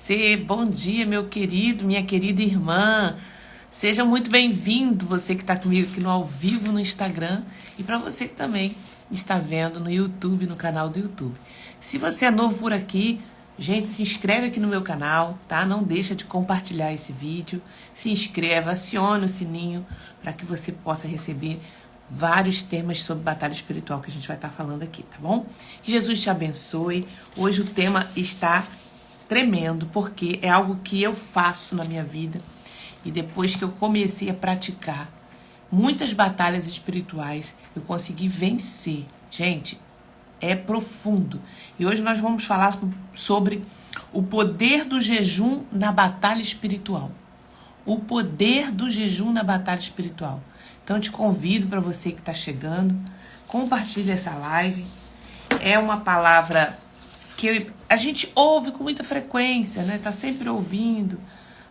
você. Bom dia, meu querido, minha querida irmã. Seja muito bem-vindo, você que está comigo aqui no ao vivo no Instagram e para você que também está vendo no YouTube, no canal do YouTube. Se você é novo por aqui, gente, se inscreve aqui no meu canal, tá? Não deixa de compartilhar esse vídeo. Se inscreva, acione o sininho para que você possa receber vários temas sobre batalha espiritual que a gente vai estar falando aqui, tá bom? Que Jesus te abençoe. Hoje o tema está tremendo, porque é algo que eu faço na minha vida e depois que eu comecei a praticar muitas batalhas espirituais, eu consegui vencer. Gente, é profundo. E hoje nós vamos falar sobre o poder do jejum na batalha espiritual. O poder do jejum na batalha espiritual. Então, eu te convido para você que está chegando, compartilhe essa live. É uma palavra que a gente ouve com muita frequência, né? Tá sempre ouvindo.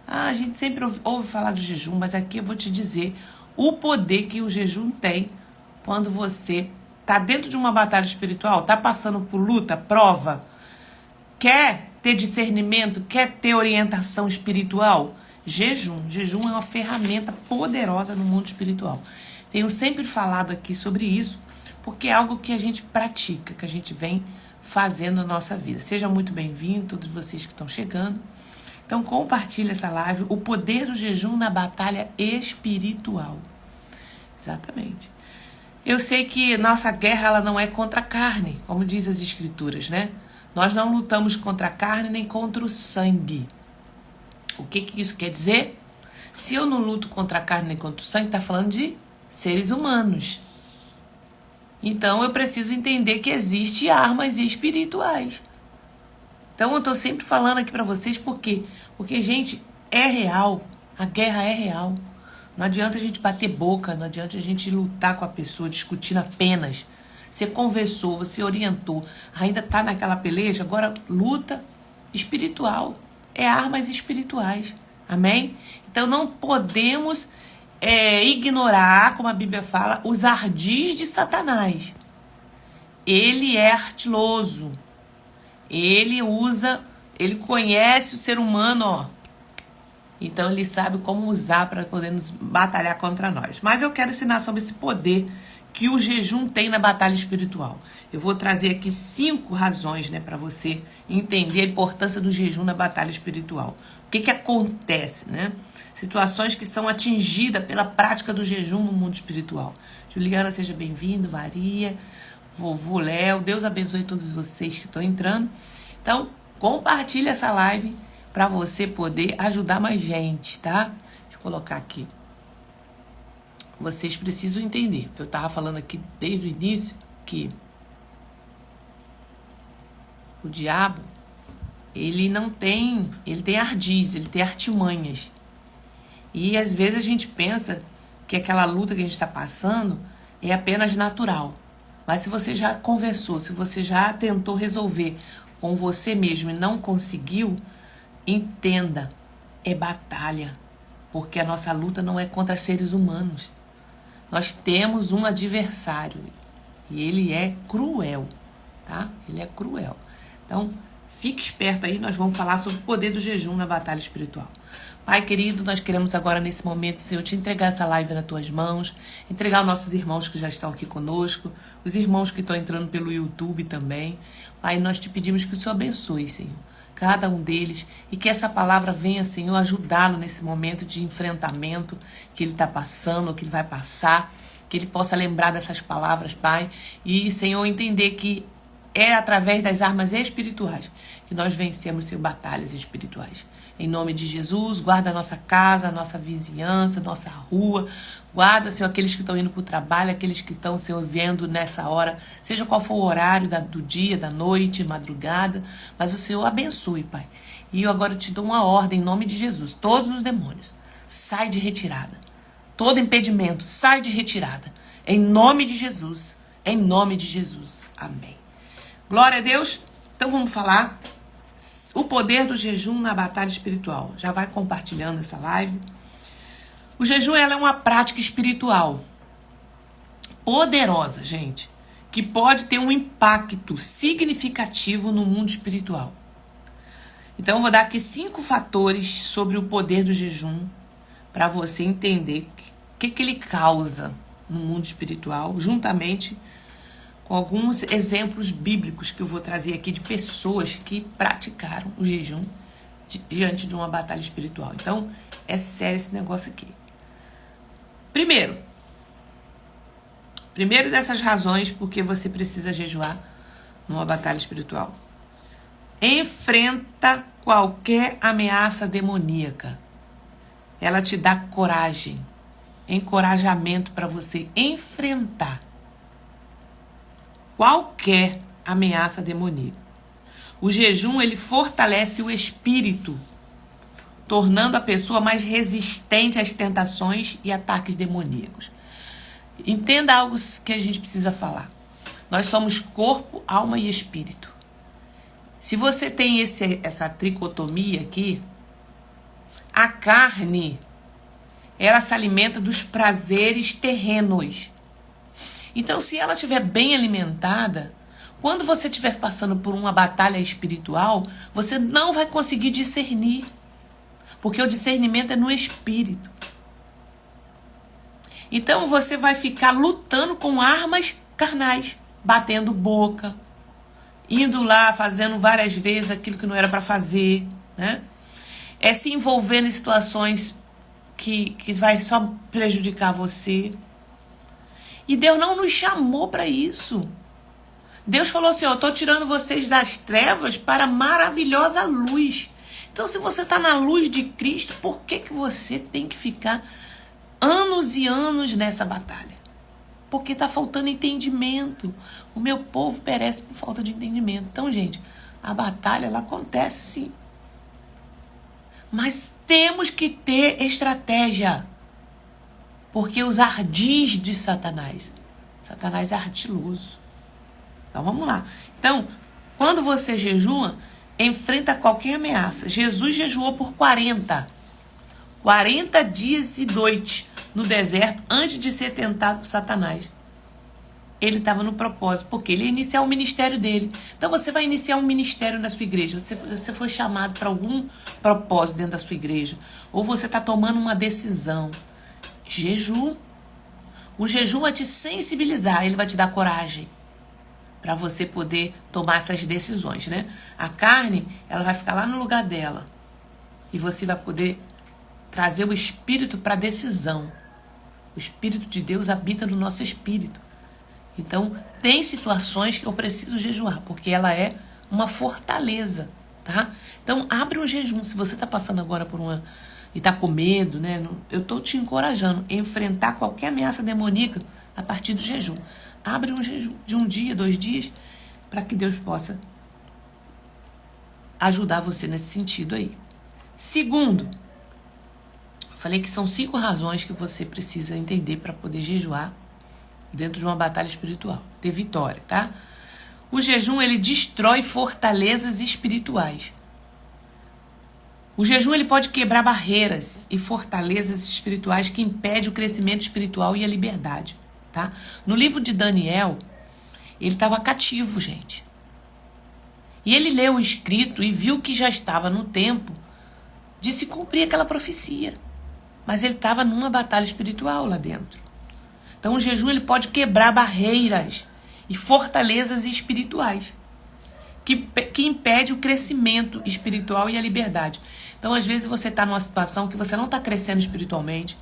A gente sempre ouve falar do jejum, mas aqui eu vou te dizer o poder que o jejum tem quando você tá dentro de uma batalha espiritual, tá passando por luta, prova, quer ter discernimento, quer ter orientação espiritual. Jejum é uma ferramenta poderosa no mundo espiritual. Tenho sempre falado aqui sobre isso, porque é algo que a gente pratica, que a gente vem fazendo na nossa vida. Seja muito bem-vindo, todos vocês que estão chegando. Então, compartilhe essa live, o poder do jejum na batalha espiritual. Exatamente. Eu sei que nossa guerra ela não é contra a carne, como diz as escrituras, né? Nós não lutamos contra a carne nem contra o sangue. O que isso quer dizer? Se eu não luto contra a carne nem contra o sangue, está falando de seres humanos. Então eu preciso entender que existem armas espirituais. Então eu estou sempre falando aqui para vocês porque, gente, é real. A guerra é real. Não adianta a gente bater boca, não adianta a gente lutar com a pessoa, discutindo apenas. Você conversou, você orientou, ainda está naquela peleja, agora luta espiritual. É armas espirituais. Amém? Então não podemos ignorar, como a Bíblia fala, os ardis de Satanás. Ele é artiloso. Ele conhece o ser humano, ó. Então ele sabe como usar para poder nos batalhar contra nós. Mas eu quero ensinar sobre esse poder que o jejum tem na batalha espiritual. Eu vou trazer aqui 5 razões, né, para você entender a importância do jejum na batalha espiritual. O que acontece, né? Situações que são atingidas pela prática do jejum no mundo espiritual. Juliana, seja bem-vindo, Maria, vovô Léo, Deus abençoe todos vocês que estão entrando. Então, compartilha essa live para você poder ajudar mais gente, tá? Deixa eu colocar aqui. Vocês precisam entender. Eu estava falando aqui desde o início que o diabo, ele tem ardis, ele tem artimanhas. E às vezes a gente pensa que aquela luta que a gente está passando é apenas natural. Mas se você já conversou, se você já tentou resolver com você mesmo e não conseguiu, entenda, é batalha. Porque a nossa luta não é contra seres humanos. Nós temos um adversário e ele é cruel, tá? Ele é cruel. Então, fique esperto aí, nós vamos falar sobre o poder do jejum na batalha espiritual. Pai querido, nós queremos agora nesse momento, Senhor, te entregar essa live nas tuas mãos, entregar os nossos irmãos que já estão aqui conosco, os irmãos que estão entrando pelo YouTube também. Pai, nós te pedimos que o Senhor abençoe, Senhor, cada um deles e que essa palavra venha, Senhor, ajudá-lo nesse momento de enfrentamento que ele está passando, que ele vai passar, que ele possa lembrar dessas palavras, Pai, e, Senhor, entender que é através das armas espirituais que nós vencemos, Senhor, batalhas espirituais. Em nome de Jesus, guarda a nossa casa, a nossa vizinhança, a nossa rua. Guarda, Senhor, aqueles que estão indo para o trabalho, aqueles que estão, Senhor, vendo nessa hora, seja qual for o horário do dia, da noite, madrugada. Mas o Senhor abençoe, Pai. E eu agora te dou uma ordem em nome de Jesus. Todos os demônios, sai de retirada. Todo impedimento, sai de retirada. Em nome de Jesus. Em nome de Jesus. Amém. Glória a Deus. Então vamos falar o poder do jejum na batalha espiritual. Já vai compartilhando essa live. O jejum ela é uma prática espiritual poderosa, gente, que pode ter um impacto significativo no mundo espiritual. Então, eu vou dar aqui 5 fatores sobre o poder do jejum para você entender o que ele causa no mundo espiritual, juntamente com alguns exemplos bíblicos que eu vou trazer aqui de pessoas que praticaram o jejum diante de uma batalha espiritual. Então, é sério esse negócio aqui. Primeiro dessas razões porque você precisa jejuar numa batalha espiritual. Enfrenta qualquer ameaça demoníaca. Ela te dá coragem, encorajamento para você enfrentar qualquer ameaça demoníaca. O jejum, ele fortalece o espírito, tornando a pessoa mais resistente às tentações e ataques demoníacos. Entenda algo que a gente precisa falar. Nós somos corpo, alma e espírito. Se você tem essa tricotomia aqui, a carne, ela se alimenta dos prazeres terrenos. Então, se ela estiver bem alimentada, quando você estiver passando por uma batalha espiritual, você não vai conseguir discernir. Porque o discernimento é no espírito. Então, você vai ficar lutando com armas carnais, batendo boca, indo lá, fazendo várias vezes aquilo que não era para fazer, né? É se envolvendo em situações que vai só prejudicar você. E Deus não nos chamou para isso. Deus falou assim, eu estou tirando vocês das trevas para a maravilhosa luz. Então, se você está na luz de Cristo, por que você tem que ficar anos e anos nessa batalha? Porque está faltando entendimento. O meu povo perece por falta de entendimento. Então, gente, a batalha, ela acontece sim. Mas temos que ter estratégia. Porque os ardis de Satanás é ardiloso. Então, vamos lá. Então, quando você jejua, enfrenta qualquer ameaça. Jesus jejuou por 40 dias e noites no deserto antes de ser tentado por Satanás. Ele estava no propósito, porque ele ia iniciar o ministério dele. Então você vai iniciar um ministério na sua igreja. Você foi chamado para algum propósito dentro da sua igreja. Ou você está tomando uma decisão. Jejum. O jejum vai te sensibilizar, ele vai te dar coragem para você poder tomar essas decisões, né? A carne, ela vai ficar lá no lugar dela. E você vai poder trazer o espírito para a decisão. O Espírito de Deus habita no nosso espírito. Então, tem situações que eu preciso jejuar, porque ela é uma fortaleza, tá? Então, abre um jejum. Se você está passando agora por uma... e está com medo, né? Eu estou te encorajando a enfrentar qualquer ameaça demoníaca a partir do jejum. Abre um jejum de 1 dia, 2 dias, para que Deus possa ajudar você nesse sentido aí. Segundo, falei que são 5 razões que você precisa entender para poder jejuar dentro de uma batalha espiritual, ter vitória, tá? O jejum, ele destrói fortalezas espirituais. O jejum, ele pode quebrar barreiras e fortalezas espirituais que impedem o crescimento espiritual e a liberdade, tá? No livro de Daniel, ele estava cativo, gente. E ele leu o escrito e viu que já estava no tempo de se cumprir aquela profecia. Mas ele estava numa batalha espiritual lá dentro. Então, o jejum, ele pode quebrar barreiras e fortalezas espirituais que impede o crescimento espiritual e a liberdade. Então, às vezes, você está numa situação que você não está crescendo espiritualmente,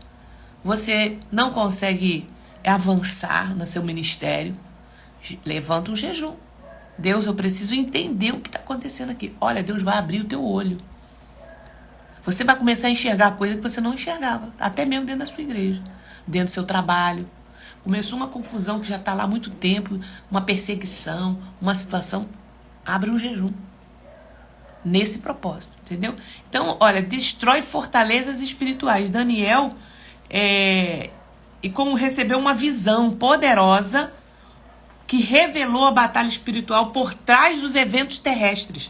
você não consegue avançar no seu ministério. Levanta um jejum. Deus, eu preciso entender o que está acontecendo aqui. Olha, Deus vai abrir o teu olho. Você vai começar a enxergar coisas que você não enxergava, até mesmo dentro da sua igreja, dentro do seu trabalho. Começou uma confusão que já está lá há muito tempo, uma perseguição, uma situação. Abre um jejum. Nesse propósito, entendeu? Então, olha, destrói fortalezas espirituais. Daniel, e como recebeu uma visão poderosa que revelou a batalha espiritual por trás dos eventos terrestres.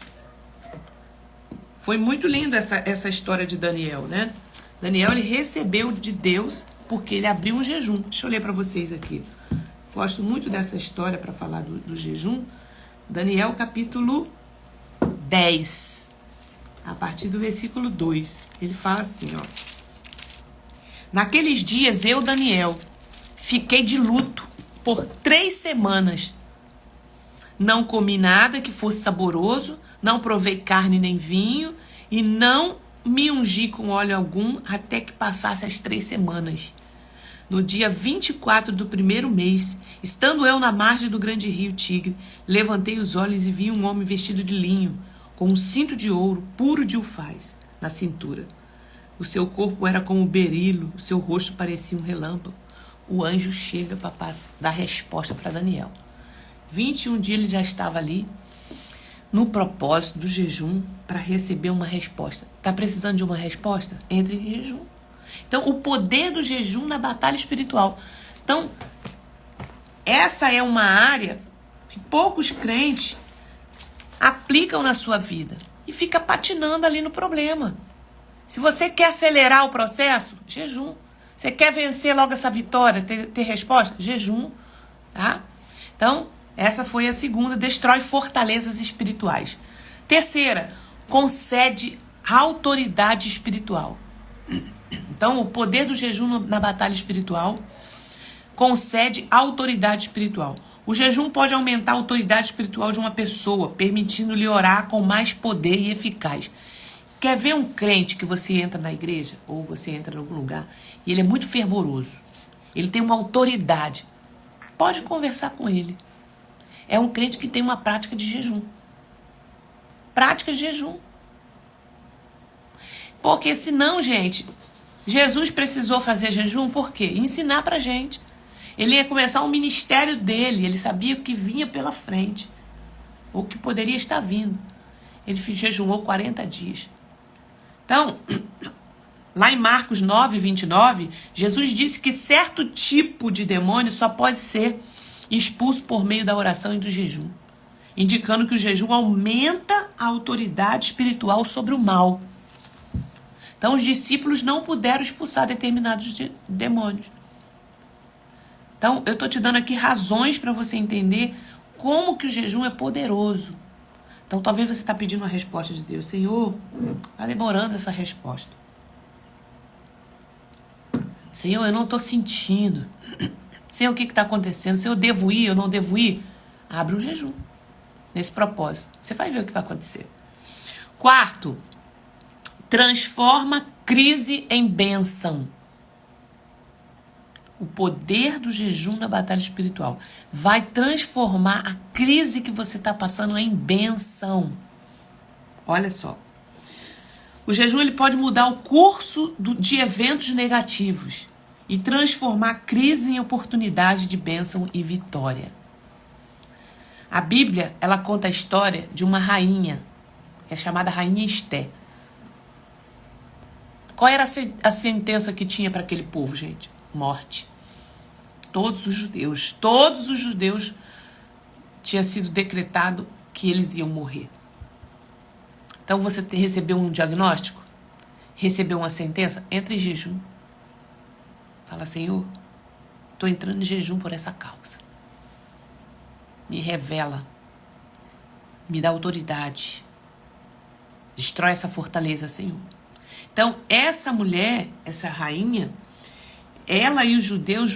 Foi muito lindo essa história de Daniel, né? Daniel, ele recebeu de Deus porque ele abriu um jejum. Deixa eu ler para vocês aqui. Gosto muito dessa história para falar do jejum. Daniel, capítulo 10. a partir do versículo 2. Ele fala assim, ó. Naqueles dias eu, Daniel, fiquei de luto por 3 semanas. Não comi nada que fosse saboroso, não provei carne nem vinho, e não me ungi com óleo algum até que passasse as 3 semanas. No dia 24 do primeiro mês, estando eu na margem do grande rio Tigre, levantei os olhos e vi um homem vestido de linho, com um cinto de ouro puro de ufaz na cintura. O seu corpo era como berilo, o seu rosto parecia um relâmpago. O anjo chega para dar resposta para Daniel. 21 dias ele já estava ali, no propósito do jejum, para receber uma resposta. Está precisando de uma resposta? Entre em jejum. Então, o poder do jejum na batalha espiritual. Então, essa é uma área que poucos crentes aplicam na sua vida e fica patinando ali no problema. Se você quer acelerar o processo, jejum. Você quer vencer logo essa vitória, ter resposta? Jejum. Tá? Então, essa foi a segunda, destrói fortalezas espirituais. Terceira, concede autoridade espiritual. Então, o poder do jejum na batalha espiritual concede autoridade espiritual. O jejum pode aumentar a autoridade espiritual de uma pessoa, permitindo-lhe orar com mais poder e eficaz. Quer ver um crente que você entra na igreja, ou você entra em algum lugar, e ele é muito fervoroso, ele tem uma autoridade, pode conversar com ele. É um crente que tem uma prática de jejum. Prática de jejum. Porque senão, gente, Jesus precisou fazer jejum por quê? Ensinar pra gente. Ele ia começar o ministério dele, ele sabia o que vinha pela frente, ou o que poderia estar vindo. Ele jejuou 40 dias. Então, lá em Marcos 9, 29, Jesus disse que certo tipo de demônio só pode ser expulso por meio da oração e do jejum, indicando que o jejum aumenta a autoridade espiritual sobre o mal. Então, os discípulos não puderam expulsar determinados demônios. Então, eu estou te dando aqui razões para você entender como que o jejum é poderoso. Então, talvez você está pedindo uma resposta de Deus. Senhor, está demorando essa resposta. Senhor, eu não estou sentindo. Senhor, o que está acontecendo? Senhor, eu devo ir, eu não devo ir? Abre um jejum nesse propósito. Você vai ver o que vai acontecer. Quarto, transforma crise em bênção. O poder do jejum na batalha espiritual vai transformar a crise que você está passando em bênção. Olha só. O jejum ele pode mudar o curso de eventos negativos e transformar a crise em oportunidade de bênção e vitória. A Bíblia, ela conta a história de uma rainha, é chamada Rainha Esté. Qual era a sentença que tinha para aquele povo, gente? Morte. Todos os judeus tinha sido decretado que eles iam morrer. Então você recebeu um diagnóstico, recebeu uma sentença, entra em jejum. Fala, Senhor, estou entrando em jejum por essa causa. Me revela, me dá autoridade, destrói essa fortaleza, Senhor. Então, essa mulher, essa rainha, ela e os judeus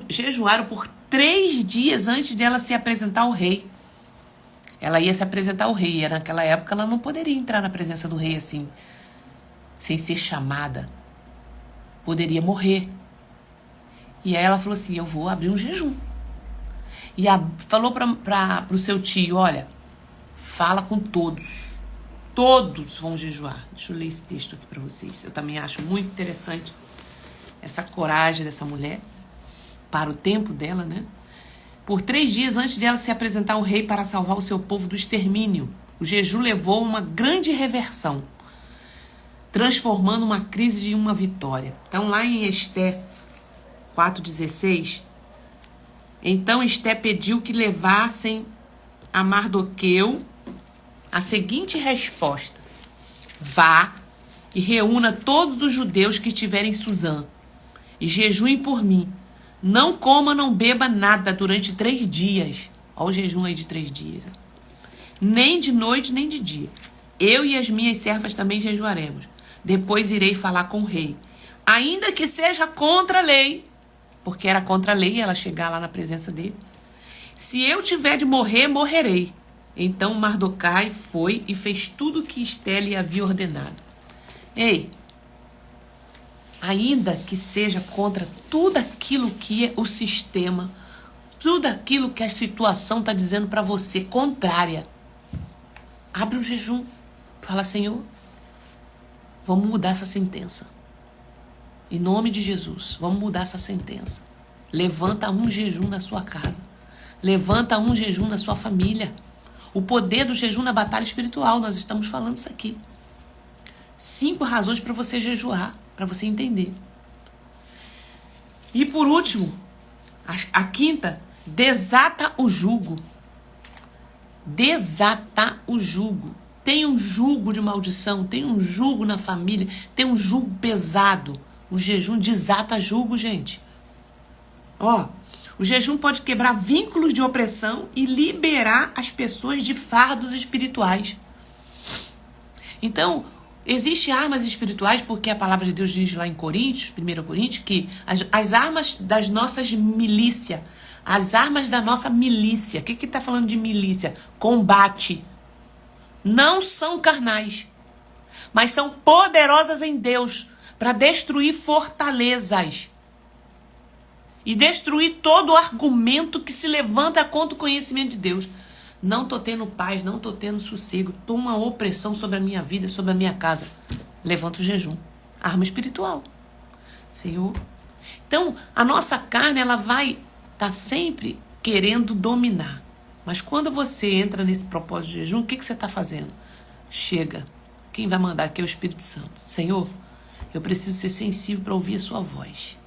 jejuaram por 3 dias antes dela se apresentar ao rei. Ela ia se apresentar ao rei, e naquela época ela não poderia entrar na presença do rei assim, sem ser chamada. Poderia morrer. E aí ela falou assim, eu vou abrir um jejum. E falou para o seu tio, olha, fala com todos. Todos vão jejuar. Deixa eu ler esse texto aqui para vocês. Eu também acho muito interessante essa coragem dessa mulher, para o tempo dela, né? Por 3 dias antes dela se apresentar ao rei para salvar o seu povo do extermínio, o jejum levou a uma grande reversão, transformando uma crise em uma vitória. Então, lá em Esté 4,16, então Esté pediu que levassem a Mardoqueu a seguinte resposta: vá e reúna todos os judeus que estiverem em Suzã e jejuem por mim. Não coma, não beba nada durante 3 dias. Olha o jejum aí de 3 dias. Nem de noite, nem de dia. Eu e as minhas servas também jejuaremos. Depois irei falar com o rei. Ainda que seja contra a lei, porque era contra a lei ela chegar lá na presença dele. Se eu tiver de morrer, morrerei. Então Mardoquai foi e fez tudo o que Esté lhe havia ordenado. Ei, ainda que seja contra tudo aquilo que é o sistema, tudo aquilo que a situação está dizendo para você, contrária, abre o jejum. Fala, Senhor, vamos mudar essa sentença. Em nome de Jesus, vamos mudar essa sentença. Levanta um jejum na sua casa. Levanta um jejum na sua família. O poder do jejum na batalha espiritual, nós estamos falando isso aqui. 5 razões para você jejuar, para você entender. E por último, a quinta, desata o jugo. Desata o jugo. Tem um jugo de maldição, tem um jugo na família, tem um jugo pesado. O jejum desata jugo, gente. Ó, o jejum pode quebrar vínculos de opressão e liberar as pessoas de fardos espirituais. Então, existem armas espirituais, porque a palavra de Deus diz lá em Coríntios, 1 Coríntios, que as armas das nossas milícias, as armas da nossa milícia, o que está falando de milícia? Combate. Não são carnais, mas são poderosas em Deus para destruir fortalezas e destruir todo argumento que se levanta contra o conhecimento de Deus. Não estou tendo paz, não estou tendo sossego, estou uma opressão sobre a minha vida, sobre a minha casa. Levanta o jejum. Arma espiritual. Senhor. Então, a nossa carne, ela vai estar sempre querendo dominar. Mas quando você entra nesse propósito de jejum, o que você está fazendo? Chega. Quem vai mandar aqui é o Espírito Santo. Senhor, eu preciso ser sensível para ouvir a sua voz.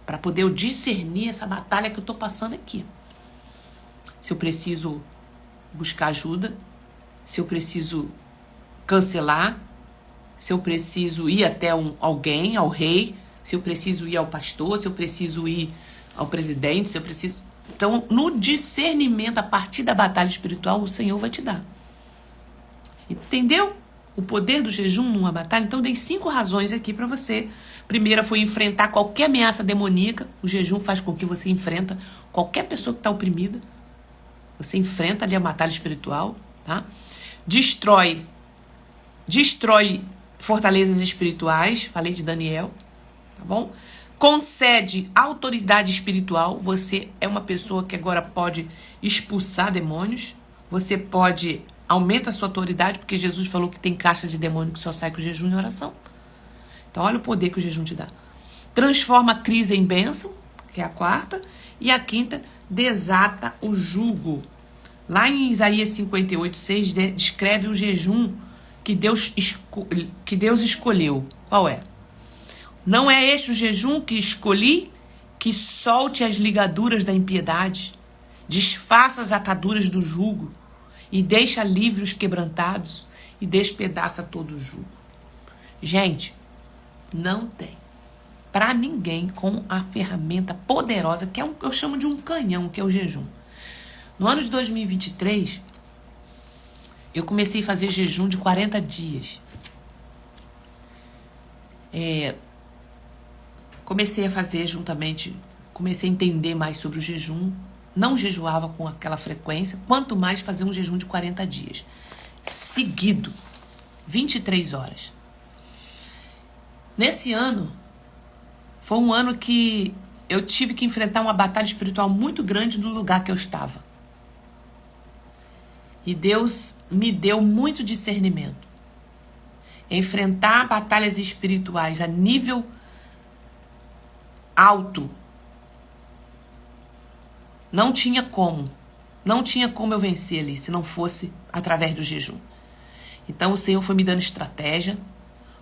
Para poder eu discernir essa batalha que eu estou passando aqui. Se eu preciso buscar ajuda, se eu preciso cancelar, se eu preciso ir até alguém, ao rei, se eu preciso ir ao pastor, se eu preciso ir ao presidente, se eu preciso... Então, no discernimento, a partir da batalha espiritual, o Senhor vai te dar. Entendeu? O poder do jejum numa batalha. Então, dei 5 razões aqui para você. Primeira foi enfrentar qualquer ameaça demoníaca. O jejum faz com que você enfrenta qualquer pessoa que está oprimida. Você enfrenta ali a batalha espiritual, tá? Destrói fortalezas espirituais. Falei de Daniel, tá bom? Concede autoridade espiritual. Você é uma pessoa que agora pode expulsar demônios. Você pode... Aumenta a sua autoridade, porque Jesus falou que tem caixa de demônio que só sai com jejum e oração. Então, olha o poder que o jejum te dá. Transforma a crise em bênção, que é a 4ª. E a 5ª, desata o jugo. Lá em Isaías 58:6, descreve o jejum que Deus escolheu. Qual é? Não é este o jejum que escolhi, que solte as ligaduras da impiedade, desfaça as ataduras do jugo, e deixa livre os quebrantados, e despedaça todo o jugo. Gente, não tem para ninguém com a ferramenta poderosa, que eu chamo de um canhão, que é o jejum. No ano de 2023, eu comecei a fazer jejum de 40 dias. Comecei a fazer comecei a entender mais sobre o jejum. Não jejuava com aquela frequência, quanto mais fazer um jejum de 40 dias. Seguido, 23 horas. Nesse ano, foi um ano que eu tive que enfrentar uma batalha espiritual muito grande no lugar que eu estava. E Deus me deu muito discernimento. Enfrentar batalhas espirituais a nível alto. Não tinha como eu vencer ali, se não fosse através do jejum. Então o Senhor foi me dando estratégia,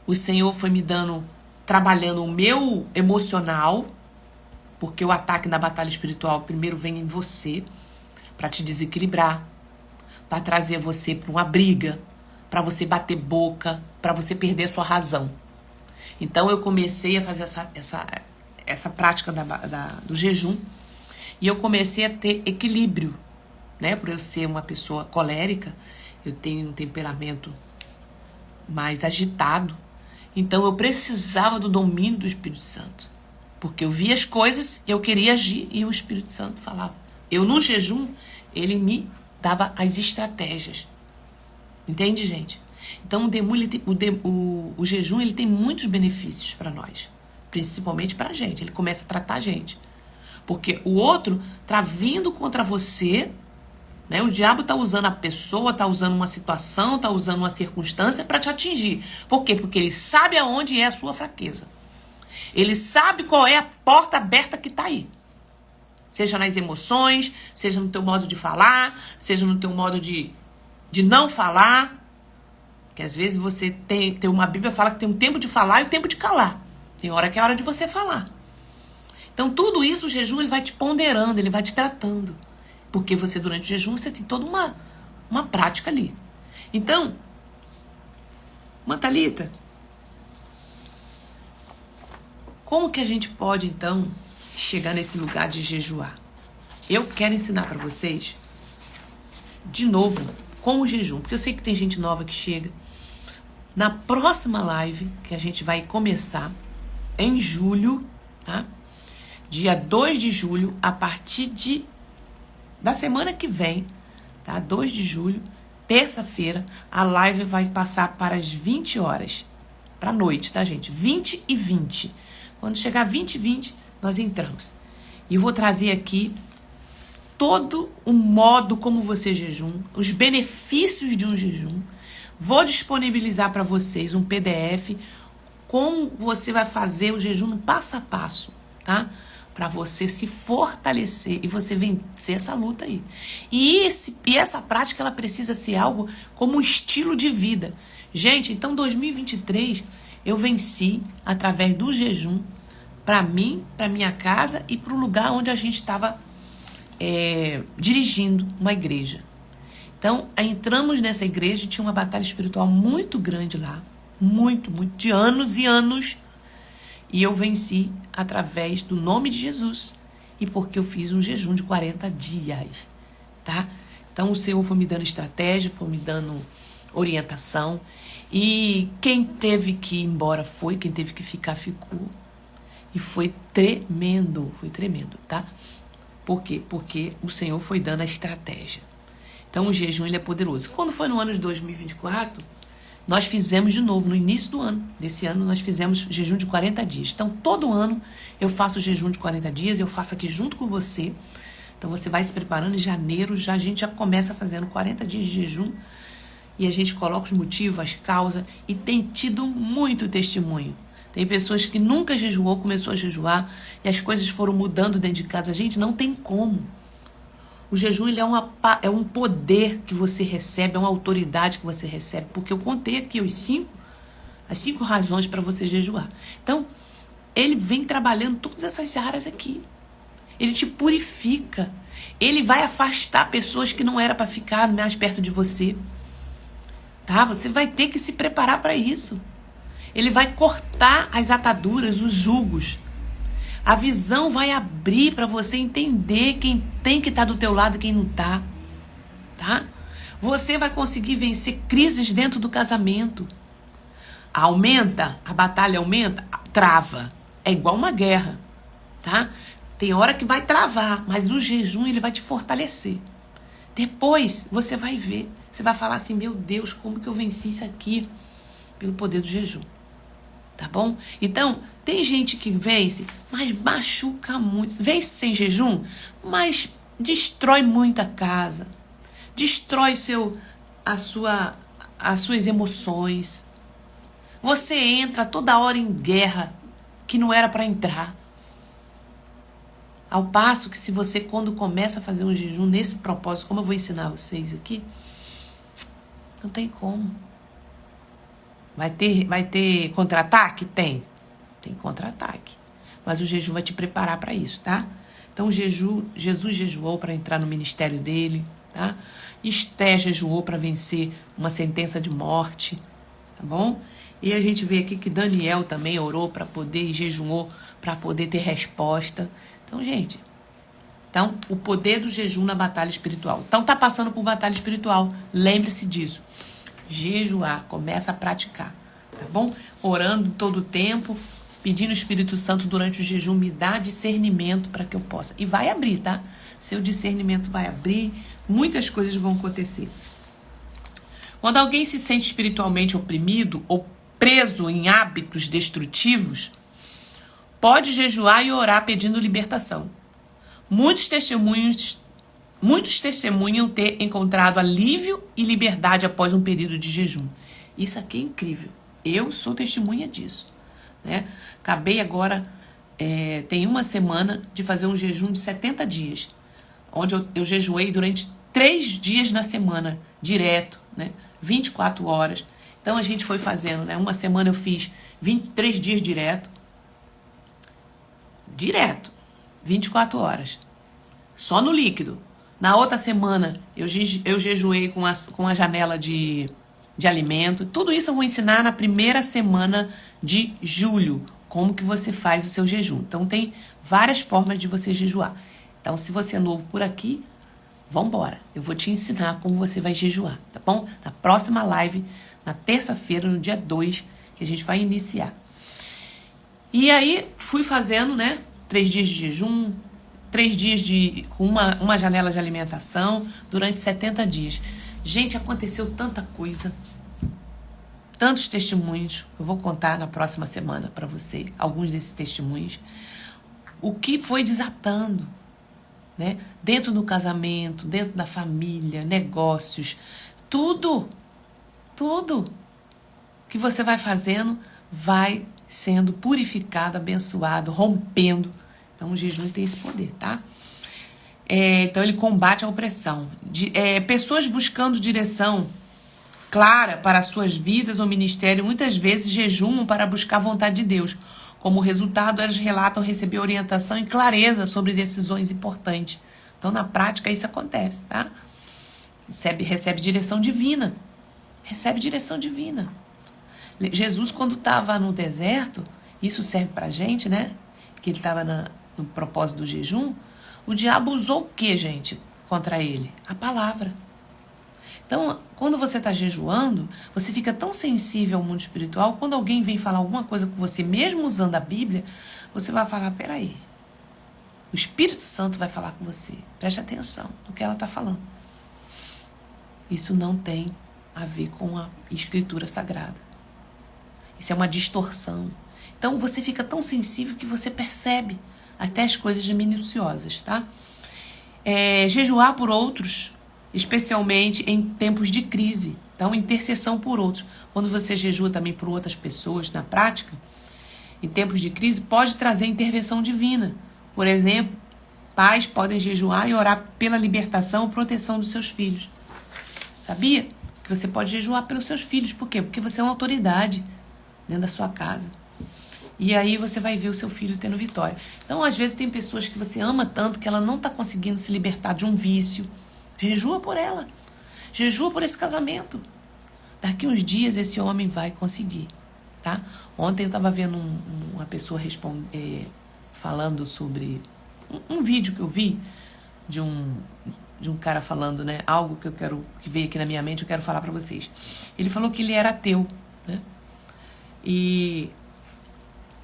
o Senhor foi me trabalhando o meu emocional, porque o ataque na batalha espiritual primeiro vem em você, para te desequilibrar, para trazer você para uma briga, para você bater boca, para você perder a sua razão. Então eu comecei a fazer essa prática do jejum, e eu comecei a ter equilíbrio, né? Por eu ser uma pessoa colérica, eu tenho um temperamento mais agitado. Então eu precisava do domínio do Espírito Santo. Porque eu via as coisas, eu queria agir e o Espírito Santo falava. Eu, no jejum, ele me dava as estratégias. Entende, gente? Então o jejum ele tem muitos benefícios para nós. Principalmente para a gente. Ele começa a tratar a gente. Porque o outro está vindo contra você, né? O diabo está usando a pessoa, está usando uma situação, está usando uma circunstância para te atingir. Por quê? Porque ele sabe aonde é a sua fraqueza. Ele sabe qual é a porta aberta que está aí. Seja nas emoções, seja no teu modo de falar, seja no teu modo de não falar. Que às vezes você tem uma Bíblia fala que tem um tempo de falar e um tempo de calar. Tem hora que é hora de você falar. Então tudo isso o jejum ele vai te ponderando, ele vai te tratando. Porque você durante o jejum você tem toda uma prática ali. Então, Thalita, como que a gente pode então chegar nesse lugar de jejuar? Eu quero ensinar para vocês de novo com o jejum, porque eu sei que tem gente nova que chega. Na próxima live que a gente vai começar em julho, tá? Dia 2 de julho, a partir da semana que vem, tá? 2 de julho, terça-feira, a live vai passar para as 20 horas. Pra noite, tá, gente? 20 e 20. Quando chegar 20 e 20, nós entramos. E vou trazer aqui todo o modo como você jejum, os benefícios de um jejum. Vou disponibilizar para vocês um PDF como você vai fazer o jejum no passo a passo, tá? Para você se fortalecer e você vencer essa luta aí. E essa prática, ela precisa ser algo como um estilo de vida. Gente, então 2023 eu venci através do jejum para mim, para minha casa e para o lugar onde a gente estava dirigindo uma igreja. Então, entramos nessa igreja e tinha uma batalha espiritual muito grande lá. Muito, de anos e anos. E eu venci através do nome de Jesus. E porque eu fiz um jejum de 40 dias. Tá? Então, o Senhor foi me dando estratégia, foi me dando orientação. E quem teve que ir embora foi, quem teve que ficar, ficou. E foi tremendo, tá? Por quê? Porque o Senhor foi dando a estratégia. Então, o jejum ele é poderoso. Quando foi no ano de 2024, nós fizemos de novo, no início do ano. Desse ano, nós fizemos jejum de 40 dias. Então, todo ano eu faço jejum de 40 dias, eu faço aqui junto com você. Então, você vai se preparando em janeiro, a gente já começa fazendo 40 dias de jejum. E a gente coloca os motivos, as causas, e tem tido muito testemunho. Tem pessoas que nunca jejuou, começou a jejuar, e as coisas foram mudando dentro de casa. Gente, não tem como. O jejum ele é um poder que você recebe, é uma autoridade que você recebe, porque eu contei aqui as 5 razões para você jejuar. Então, ele vem trabalhando todas essas áreas aqui. Ele te purifica. Ele vai afastar pessoas que não era para ficar mais perto de você. Tá? Você vai ter que se preparar para isso. Ele vai cortar as ataduras, os jugos. A visão vai abrir para você entender quem tem que estar do teu lado e quem não está. Tá? Você vai conseguir vencer crises dentro do casamento. Aumenta, a batalha aumenta, trava. É igual uma guerra. Tá? Tem hora que vai travar, mas o jejum ele vai te fortalecer. Depois você vai ver. Você vai falar assim, meu Deus, como que eu venci isso aqui? Pelo poder do jejum. Tá bom? Então, tem gente que vence, mas machuca muito. Vence sem jejum, mas destrói muito a casa. Destrói as suas emoções. Você entra toda hora em guerra que não era para entrar. Ao passo que se você, quando começa a fazer um jejum nesse propósito, como eu vou ensinar vocês aqui, não tem como. Vai ter contra-ataque? Tem contra-ataque. Mas o jejum vai te preparar para isso, tá? Então, Jesus jejuou para entrar no ministério dele, tá? Esté jejuou para vencer uma sentença de morte, tá bom? E a gente vê aqui que Daniel também orou para poder e jejuou para poder ter resposta. Então, gente, o poder do jejum na batalha espiritual. Então, tá passando por batalha espiritual. Lembre-se disso. Jejuar, começa a praticar, tá bom? Orando todo o tempo, pedindo o Espírito Santo durante o jejum, me dá discernimento para que eu possa. E vai abrir, tá? Seu discernimento vai abrir, muitas coisas vão acontecer. Quando alguém se sente espiritualmente oprimido ou preso em hábitos destrutivos, pode jejuar e orar pedindo libertação. Muitos testemunham ter encontrado alívio e liberdade após um período de jejum. Isso aqui é incrível. Eu sou testemunha disso, né? Acabei agora, tem uma semana, de fazer um jejum de 70 dias, onde eu jejuei durante 3 dias na semana, direto, né? 24 horas. Então a gente foi fazendo, né? Uma semana eu fiz 23 dias direto, 24 horas, só no líquido. Na outra semana eu jejuei com a janela de alimento. Tudo isso eu vou ensinar na primeira semana de julho, como que você faz o seu jejum. Então tem várias formas de você jejuar. Então se você é novo por aqui, vambora. Eu vou te ensinar como você vai jejuar, tá bom? Na próxima live, na terça-feira, no dia 2, que a gente vai iniciar. E aí fui fazendo, né? 3 dias de jejum, 3 dias com uma janela de alimentação durante 70 dias. Gente, aconteceu tanta coisa, tantos testemunhos. Eu vou contar na próxima semana para você alguns desses testemunhos. O que foi desatando, né? Dentro do casamento, dentro da família, negócios, tudo que você vai fazendo vai sendo purificado, abençoado, rompendo. Então o jejum tem esse poder, tá? Então ele combate a opressão. Pessoas buscando direção clara para suas vidas ou ministério muitas vezes jejumam para buscar a vontade de Deus. Como resultado, elas relatam receber orientação e clareza sobre decisões importantes. Então na prática isso acontece, tá? Recebe direção divina. Recebe direção divina. Jesus, quando estava no deserto, isso serve pra gente, né? Que ele estava no propósito do jejum. O diabo usou o que, gente, contra ele? A palavra. Então, quando você está jejuando, você fica tão sensível ao mundo espiritual, quando alguém vem falar alguma coisa com você, mesmo usando a Bíblia, você vai falar, peraí, o Espírito Santo vai falar com você. Preste atenção no que ela está falando. Isso não tem a ver com a Escritura Sagrada. Isso é uma distorção. Então, você fica tão sensível que você percebe até as coisas minuciosas, tá? Jejuar por outros, especialmente em tempos de crise. Então, intercessão por outros. Quando você jejua também por outras pessoas, na prática, em tempos de crise, pode trazer intervenção divina. Por exemplo, pais podem jejuar e orar pela libertação e proteção dos seus filhos. Sabia? Que você pode jejuar pelos seus filhos. Por quê? Porque você é uma autoridade dentro da sua casa. E aí você vai ver o seu filho tendo vitória. Então, às vezes, tem pessoas que você ama tanto que ela não está conseguindo se libertar de um vício. Jejua por ela. Jejua por esse casamento. Daqui uns dias esse homem vai conseguir, tá? Ontem eu estava vendo uma pessoa falando sobre um vídeo que eu vi de um cara falando, né? Algo que veio aqui na minha mente, eu quero falar para vocês. Ele falou que ele era ateu, né? E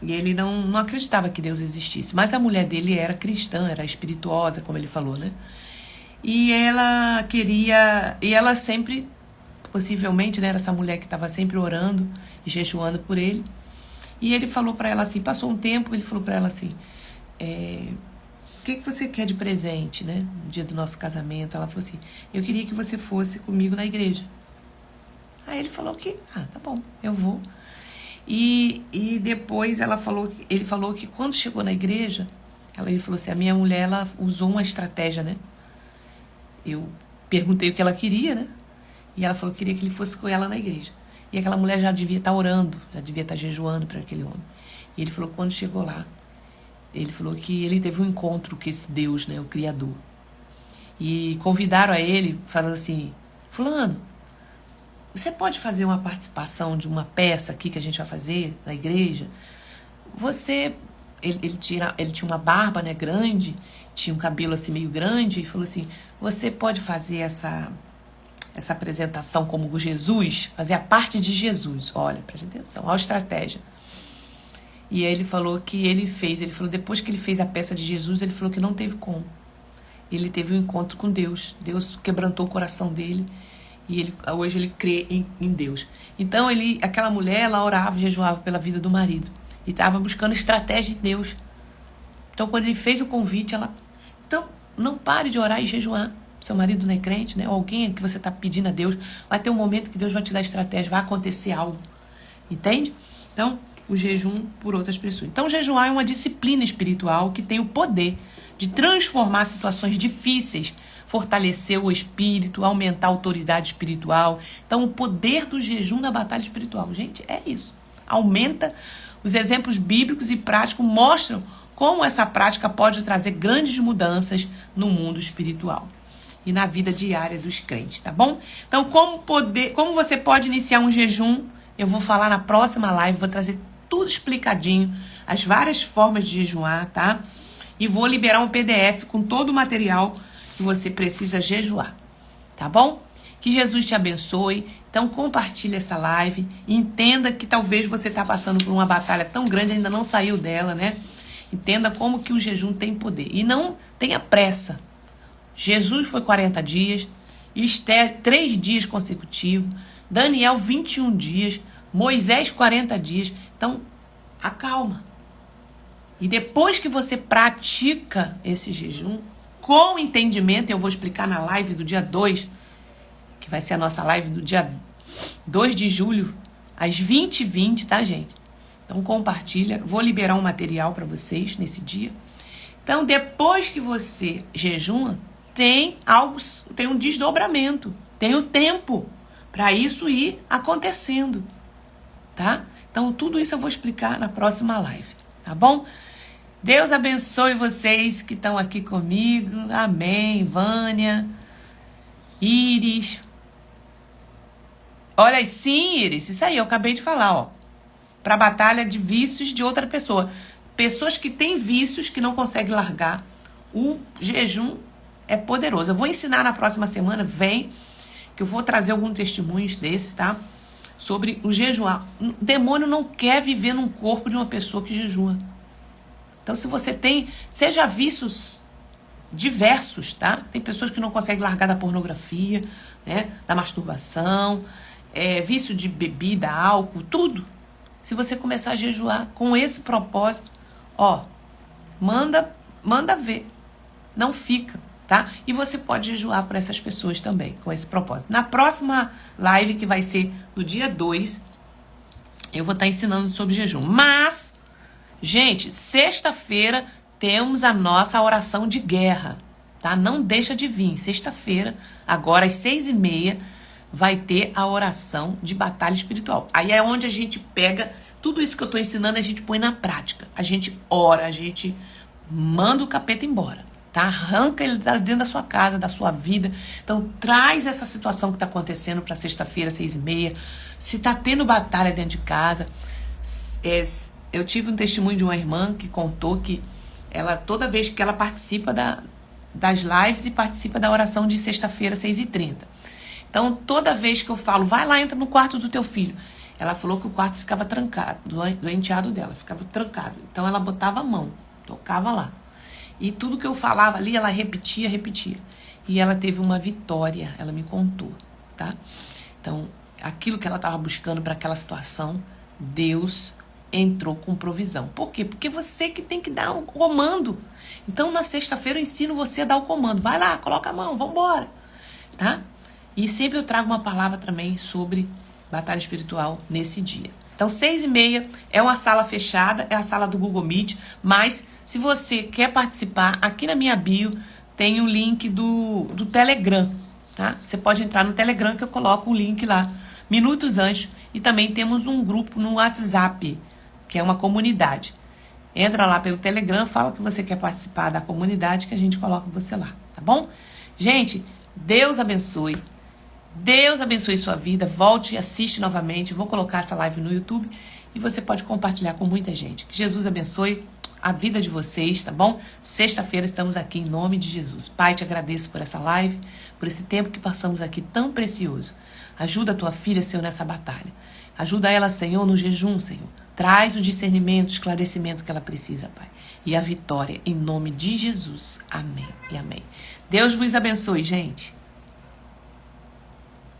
ele não acreditava que Deus existisse. Mas a mulher dele era cristã, era espirituosa, como ele falou, né? E ela sempre, possivelmente, né, era essa mulher que estava sempre orando e jejuando por ele. E ele falou para ela assim, passou um tempo, ele falou para ela assim, o que você quer de presente, né? No dia do nosso casamento. Ela falou assim, eu queria que você fosse comigo na igreja. Aí ele falou que, tá bom, eu vou. E depois ele falou que quando chegou na igreja, ele falou assim, a minha mulher, ela usou uma estratégia, né? Eu perguntei o que ela queria, né? E ela falou que queria que ele fosse com ela na igreja. E aquela mulher já devia estar orando, já devia estar jejuando para aquele homem. E ele falou que quando chegou lá, ele falou que ele teve um encontro com esse Deus, né? O Criador. E convidaram a ele, falando assim, fulano, você pode fazer uma participação de uma peça aqui que a gente vai fazer na igreja? Ele tinha uma barba, né, grande, tinha um cabelo assim meio grande, e falou assim, você pode fazer essa essa apresentação como Jesus, fazia parte de Jesus. Olha, preste atenção, olha a estratégia. E aí ele falou que ele falou, depois que ele fez a peça de Jesus, ele falou que não teve como. Ele teve um encontro com Deus. Deus quebrantou o coração dele. E hoje ele crê em Deus. Então, aquela mulher, ela orava e jejuava pela vida do marido. E estava buscando estratégia de Deus. Então, quando ele fez o convite, então, não pare de orar e jejuar. Seu marido não é crente, né? Ou alguém que você está pedindo a Deus. Vai ter um momento que Deus vai te dar estratégia. Vai acontecer algo. Entende? Então, o jejum por outras pessoas. Então, jejuar é uma disciplina espiritual que tem o poder de transformar situações difíceis, fortalecer o espírito, aumentar a autoridade espiritual. Então, o poder do jejum na batalha espiritual. Gente, é isso. Aumenta. Os exemplos bíblicos e práticos mostram como essa prática pode trazer grandes mudanças no mundo espiritual e na vida diária dos crentes, tá bom? Então, como você pode iniciar um jejum? Eu vou falar na próxima live, vou trazer tudo explicadinho, as várias formas de jejuar, tá? E vou liberar um PDF com todo o material que você precisa jejuar, tá bom? Que Jesus te abençoe. Então compartilhe essa live e entenda que talvez você está passando por uma batalha tão grande, ainda não saiu dela, né? Entenda como que o jejum tem poder. E não tenha pressa. Jesus foi 40 dias, Esther 3 dias consecutivos, Daniel 21 dias, Moisés 40 dias. Então, acalma. E depois que você pratica esse jejum, com entendimento, eu vou explicar na live do dia 2, que vai ser a nossa live do dia 2 de julho, às 20h20, tá, gente? Então, compartilha. Vou liberar um material para vocês nesse dia. Então, depois que você jejuma, tem um desdobramento, tem o tempo para isso ir acontecendo, tá? Então, tudo isso eu vou explicar na próxima live, tá bom? Deus abençoe vocês que estão aqui comigo. Amém. Vânia, Iris. Olha aí, sim, Iris. Isso aí, eu acabei de falar, ó. Para a batalha de vícios de outra pessoa. Pessoas que têm vícios que não conseguem largar. O jejum é poderoso. Eu vou ensinar na próxima semana, que eu vou trazer alguns testemunhos desses, tá? Sobre o jejuar. O demônio não quer viver num corpo de uma pessoa que jejua. Então, se você seja vícios diversos, tá? Tem pessoas que não conseguem largar da pornografia, né? Da masturbação, vício de bebida, álcool, tudo. Se você começar a jejuar com esse propósito, ó, manda ver. Não fica, tá? E você pode jejuar para essas pessoas também, com esse propósito. Na próxima live, que vai ser no dia 2, eu vou estar ensinando sobre jejum. Mas, gente, sexta-feira temos a nossa oração de guerra, tá? Não deixa de vir. Sexta-feira, agora às 6h30, vai ter a oração de batalha espiritual. Aí é onde a gente pega tudo isso que eu estou ensinando, a gente põe na prática. A gente ora, a gente manda o capeta embora, tá? Arranca ele dentro da sua casa, da sua vida. Então, traz essa situação que está acontecendo para sexta-feira, 6h30. Se está tendo batalha dentro de casa, eu tive um testemunho de uma irmã que contou que ela, toda vez que ela participa das lives e participa da oração de sexta-feira, 6h30. Então, toda vez que eu falo, vai lá, entra no quarto do teu filho. Ela falou que o quarto ficava trancado, do enteado dela, ficava trancado. Então, ela botava a mão, tocava lá. E tudo que eu falava ali, ela repetia. E ela teve uma vitória, ela me contou, tá? Então, aquilo que ela estava buscando para aquela situação, Deus entrou com provisão. Por quê? Porque você que tem que dar o comando. Então, na sexta-feira eu ensino você a dar o comando. Vai lá, coloca a mão, vambora, tá? E sempre eu trago uma palavra também sobre batalha espiritual nesse dia. Então, 6h30 é uma sala fechada, é a sala do Google Meet, mas se você quer participar, aqui na minha bio tem o link do Telegram, tá? Você pode entrar no Telegram que eu coloco o link lá minutos antes, e também temos um grupo no WhatsApp, que é uma comunidade. Entra lá pelo Telegram, fala que você quer participar da comunidade, que a gente coloca você lá, tá bom? Gente, Deus abençoe. Deus abençoe sua vida. Volte e assiste novamente. Vou colocar essa live no YouTube e você pode compartilhar com muita gente. Que Jesus abençoe. a vida de vocês, tá bom? Sexta-feira estamos aqui em nome de Jesus. Pai, te agradeço por essa live, por esse tempo que passamos aqui tão precioso. Ajuda a tua filha, Senhor, nessa batalha. Ajuda ela, Senhor, no jejum, Senhor. Traz o discernimento, o esclarecimento que ela precisa, Pai. E a vitória, em nome de Jesus. Amém e amém. Deus vos abençoe, gente.